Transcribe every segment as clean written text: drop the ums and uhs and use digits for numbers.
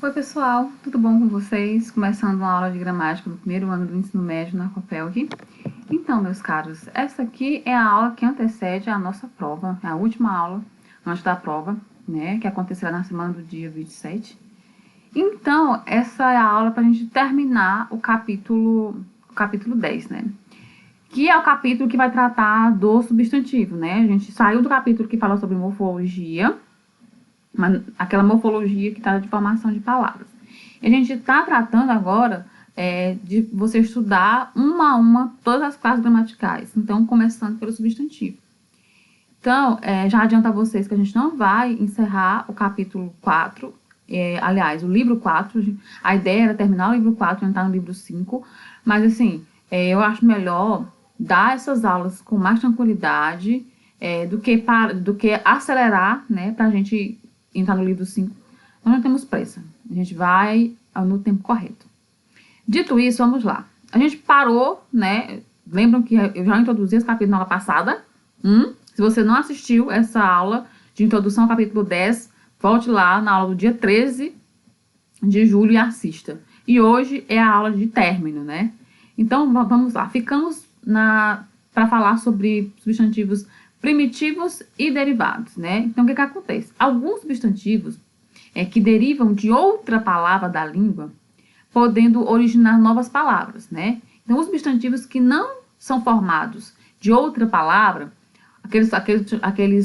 Oi pessoal, tudo bom com vocês? Começando uma aula de gramática do primeiro ano do ensino médio na Copelg. Então, meus caros, essa aqui é a aula que antecede a nossa prova, é a última aula antes da prova, né, que acontecerá na semana do dia 27. Então, essa é a aula para a gente terminar o capítulo 10, né? Que é o capítulo que vai tratar do substantivo, né? A gente saiu do capítulo que fala sobre morfologia, aquela morfologia que trata de formação de palavras. E a gente está tratando agora de você estudar uma a uma todas as classes gramaticais. Então, começando pelo substantivo. Então, já adianto a vocês que a gente não vai encerrar o capítulo 4, aliás, o livro 4, a ideia era terminar o livro 4 e entrar no livro 5, mas assim, eu acho melhor dar essas aulas com mais tranquilidade do que acelerar, né, pra gente entrar no livro 5. Nós não temos pressa, a gente vai no tempo correto. Dito isso, vamos lá. A gente parou, né, lembram que eu já introduzi esse capítulo na aula passada? Se você não assistiu essa aula de introdução ao capítulo 10, volte lá na aula do dia 13 de julho e assista. E hoje é a aula de término, né? Então, vamos lá. Ficamos para falar sobre substantivos primitivos e derivados, né? Então, o que acontece? Alguns substantivos que derivam de outra palavra da língua, podendo originar novas palavras, né? Então, os substantivos que não são formados de outra palavra, aqueles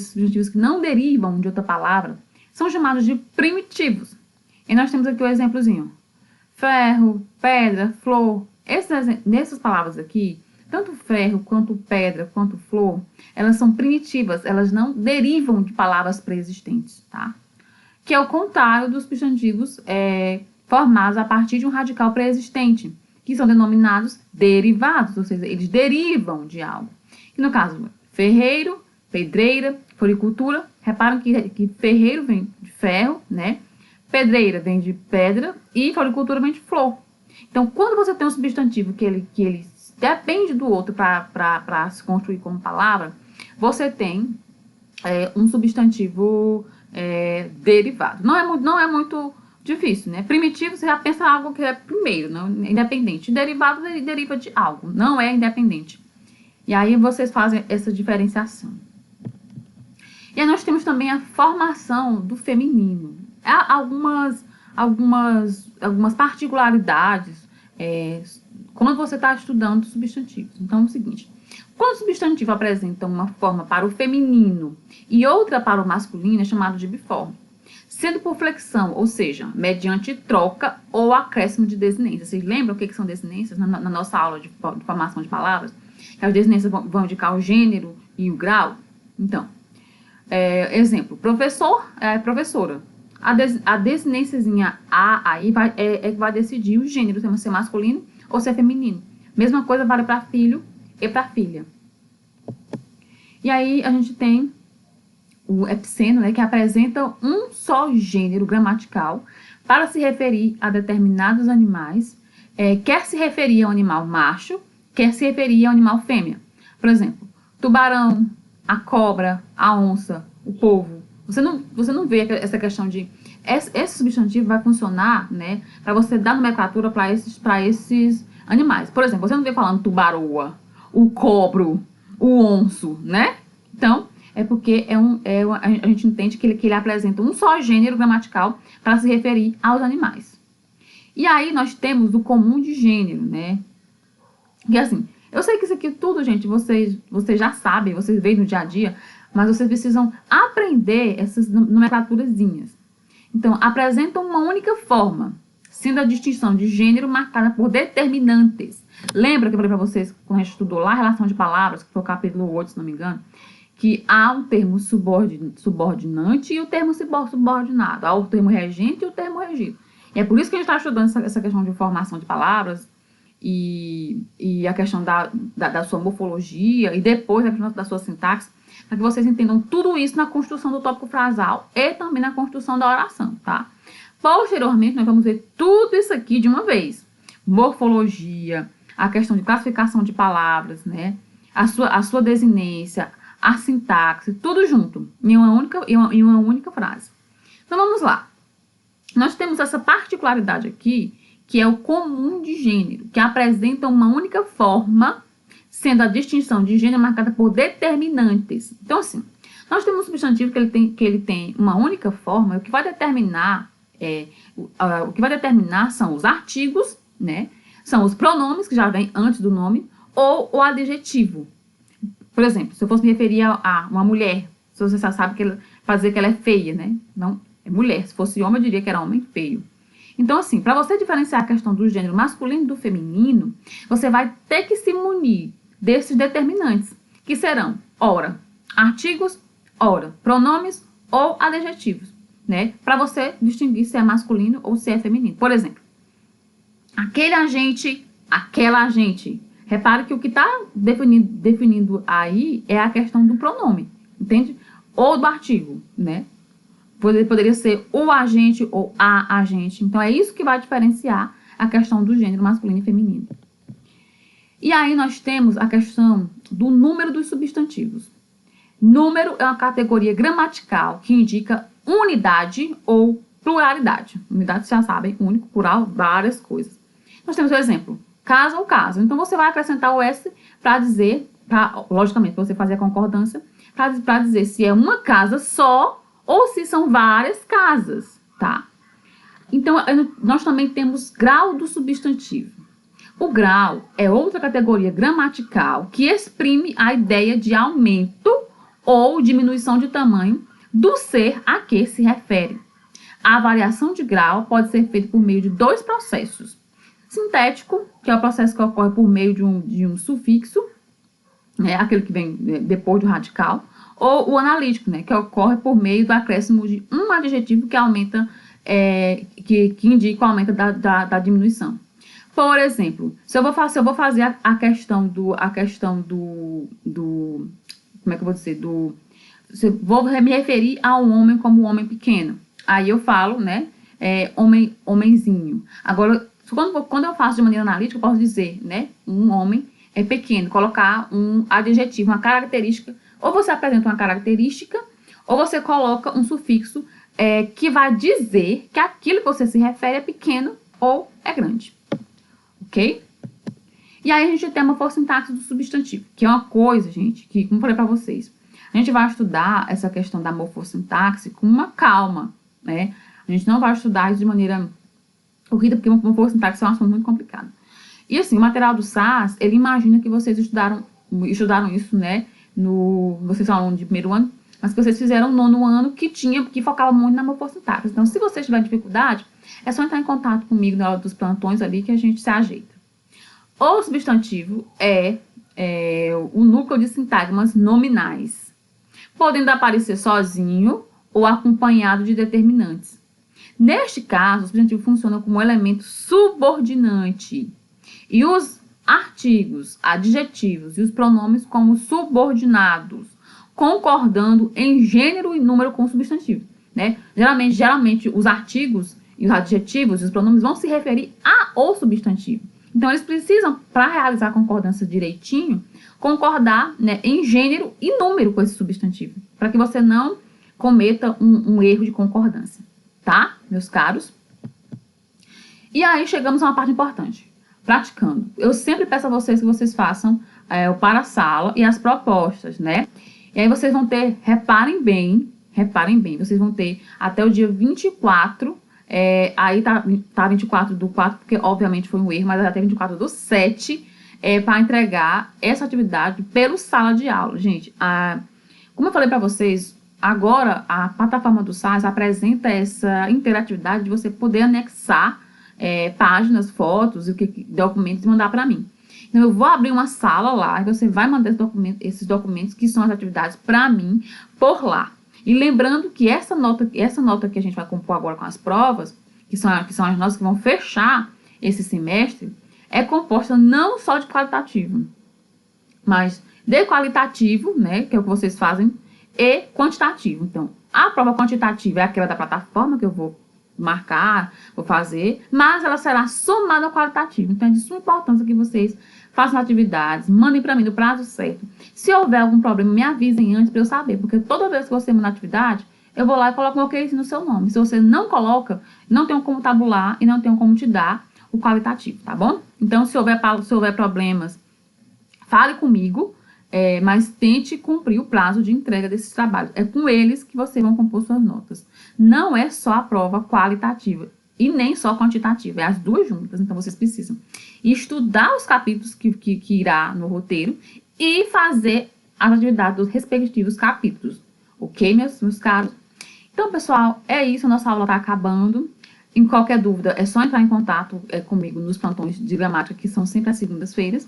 substantivos que não derivam de outra palavra, são chamados de primitivos. E nós temos aqui o exemplozinho. Ferro, pedra, flor. Nessas palavras aqui, tanto ferro, quanto pedra, quanto flor, elas são primitivas, elas não derivam de palavras pré-existentes, tá? Que é o contrário dos substantivos formados a partir de um radical pré-existente, que são denominados derivados, ou seja, eles derivam de algo. E no caso, ferreiro, pedreira, floricultura, reparam que ferreiro vem de ferro, né? Pedreira vem de pedra e floricultura vem de flor. Então, quando você tem um substantivo que ele depende do outro para se construir como palavra, você tem um substantivo derivado. Não é muito difícil, né? Primitivo, você já pensa algo que é primeiro, não é independente. Derivado deriva de algo, não é independente. E aí vocês fazem essa diferenciação. E aí nós temos também a formação do feminino. Há algumas particularidades quando você está estudando substantivos. Então é o seguinte, quando o substantivo apresenta uma forma para o feminino e outra para o masculino, é chamado de biforme. Sendo por flexão, ou seja, mediante troca ou acréscimo de desinências. Vocês lembram o que são desinências na nossa aula de formação de palavras? As desinências vão indicar o gênero e o grau. Então, exemplo, professor é professora. A desinênciazinha A aí vai decidir o gênero, se é masculino ou se é feminino. Mesma coisa vale para filho e para filha. E aí a gente tem o epiceno, né, que apresenta um só gênero gramatical para se referir a determinados animais, quer se referir ao animal macho, quer se referir ao animal fêmea. Por exemplo, tubarão, a cobra, a onça, o polvo. Você não vê essa questão de... Esse substantivo vai funcionar, né, para você dar nomenclatura para esses animais. Por exemplo, você não vê falando tubaroa, o cobro, o onço, né? Então, é porque a gente entende que ele apresenta um só gênero gramatical para se referir aos animais. E aí nós temos o comum de gênero, né? Que assim, eu sei que isso aqui tudo, gente, vocês já sabem, vocês veem no dia a dia, mas vocês precisam aprender essas nomenclaturazinhas. Então, apresentam uma única forma, sendo a distinção de gênero marcada por determinantes. Lembra que eu falei para vocês, quando a gente estudou lá a relação de palavras, que foi o capítulo 8, se não me engano, que há um termo subordinante e o termo subordinado. Há o termo regente e o termo regido. E é por isso que a gente está estudando essa questão de formação de palavras e a questão da sua morfologia e depois a questão da sua sintaxe, para que vocês entendam tudo isso na construção do tópico frasal e também na construção da oração, tá? Posteriormente, nós vamos ver tudo isso aqui de uma vez. Morfologia, a questão de classificação de palavras, né? A sua desinência, a sintaxe, tudo junto, em uma única frase. Então, vamos lá. nós temos essa particularidade aqui, que é o comum de gênero, que apresenta uma única forma, sendo a distinção de gênero marcada por determinantes. Então, assim, nós temos um substantivo que ele tem uma única forma, e o que vai determinar são os artigos, né? São os pronomes, que já vêm antes do nome, ou o adjetivo. Por exemplo, se eu fosse me referir a uma mulher, se você já sabe fazer que ela é feia, né? Não, é mulher. Se fosse homem, eu diria que era homem feio. Então, assim, para você diferenciar a questão do gênero masculino e do feminino, você vai ter que se munir desses determinantes, que serão, ora, artigos, ora, pronomes ou adjetivos, né? Para você distinguir se é masculino ou se é feminino. Por exemplo, aquele agente, aquela agente. Repare que o que está definindo aí é a questão do pronome, entende? Ou do artigo, né? Poderia ser o agente ou a agente. Então, é isso que vai diferenciar a questão do gênero masculino e feminino. E aí, nós temos a questão do número dos substantivos. Número é uma categoria gramatical que indica unidade ou pluralidade. Unidade, vocês já sabem, único, plural, várias coisas. Nós temos o exemplo, casa ou caso. Então, você vai acrescentar o S para dizer, logicamente, para você fazer a concordância, para dizer se é uma casa só ou se são várias casas, tá? Então, nós também temos grau do substantivo. O grau é outra categoria gramatical que exprime a ideia de aumento ou diminuição de tamanho do ser a que se refere. A variação de grau pode ser feita por meio de dois processos. Sintético, que é o processo que ocorre por meio de um sufixo, né, aquele que vem depois do radical, ou o analítico, né, que ocorre por meio do acréscimo de um adjetivo que aumenta, que indica o aumento da diminuição. Por exemplo, se eu vou fazer a questão do como é que eu vou dizer, vou me referir a um homem como um homem pequeno, aí eu falo, né, homenzinho. Agora, quando eu faço de maneira analítica, eu posso dizer, né, um homem é pequeno, colocar um adjetivo, uma característica. Ou você apresenta uma característica, ou você coloca um sufixo que vai dizer que aquilo que você se refere é pequeno ou é grande. Ok? E aí a gente tem a morfossintaxe do substantivo, que é uma coisa, gente, que, como eu falei para vocês, a gente vai estudar essa questão da morfossintaxe com uma calma, né? A gente não vai estudar isso de maneira corrida, porque morfossintaxe é um assunto muito complicado. E assim, o material do SAS, ele imagina que vocês estudaram isso, né? Vocês são alunos de primeiro ano, mas que vocês fizeram no nono ano que focava muito na morfossintaxe. Então, se vocês tiverem dificuldade, é só entrar em contato comigo na hora dos plantões ali que a gente se ajeita. O substantivo é o núcleo de sintagmas nominais, podendo aparecer sozinho ou acompanhado de determinantes. Neste caso, o substantivo funciona como elemento subordinante e os artigos, adjetivos e os pronomes como subordinados, concordando em gênero e número com o substantivo, né? Geralmente os artigos e os adjetivos e os pronomes vão se referir ao substantivo. Então, eles precisam, para realizar a concordância direitinho, concordar, né, em gênero e número com esse substantivo, para que você não cometa um erro de concordância, tá, meus caros? E aí, chegamos a uma parte importante. Praticando. Eu sempre peço a vocês que vocês façam o para-sala e as propostas, né? E aí vocês vão ter, reparem bem, vocês vão ter até o dia 24, aí tá 24 do 4, porque obviamente foi um erro, mas até 24 do 7, para entregar essa atividade pelo sala de aula. Gente, como eu falei para vocês, agora a plataforma do SAS apresenta essa interatividade de você poder anexar páginas, fotos e documentos e mandar para mim. Então, eu vou abrir uma sala lá e você vai mandar esses documentos que são as atividades para mim por lá. E lembrando que essa nota que a gente vai compor agora com as provas, que são as notas que vão fechar esse semestre, é composta não só de qualitativo, mas de qualitativo, né, que é o que vocês fazem, e quantitativo. Então, a prova quantitativa é aquela da plataforma que eu vou marcar, vou fazer, mas ela será somada ao qualitativo. Então, é de suma importância que vocês façam atividades, mandem para mim no prazo certo. Se houver algum problema, me avisem antes para eu saber, porque toda vez que você manda atividade, eu vou lá e coloquei isso no seu nome. Se você não coloca, não tenho como tabular e não tenho como te dar o qualitativo, tá bom? Então, se houver problemas, fale comigo, mas tente cumprir o prazo de entrega desses trabalhos. É com eles que vocês vão compor suas notas. Não é só a prova qualitativa e nem só quantitativa, é as duas juntas. Então, vocês precisam estudar os capítulos que irá no roteiro e fazer as atividades dos respectivos capítulos. Ok, meus caros? Então, pessoal, é isso. A nossa aula está acabando. Em qualquer dúvida, é só entrar em contato comigo nos plantões de gramática, que são sempre às segundas-feiras.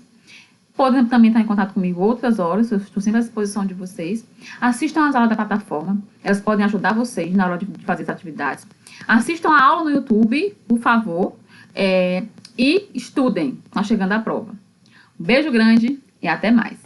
Podem também estar em contato comigo outras horas, eu estou sempre à disposição de vocês. Assistam às aulas da plataforma, elas podem ajudar vocês na hora de fazer essas atividades. Assistam a aula no YouTube, por favor, e estudem, está chegando a prova. Um beijo grande e até mais.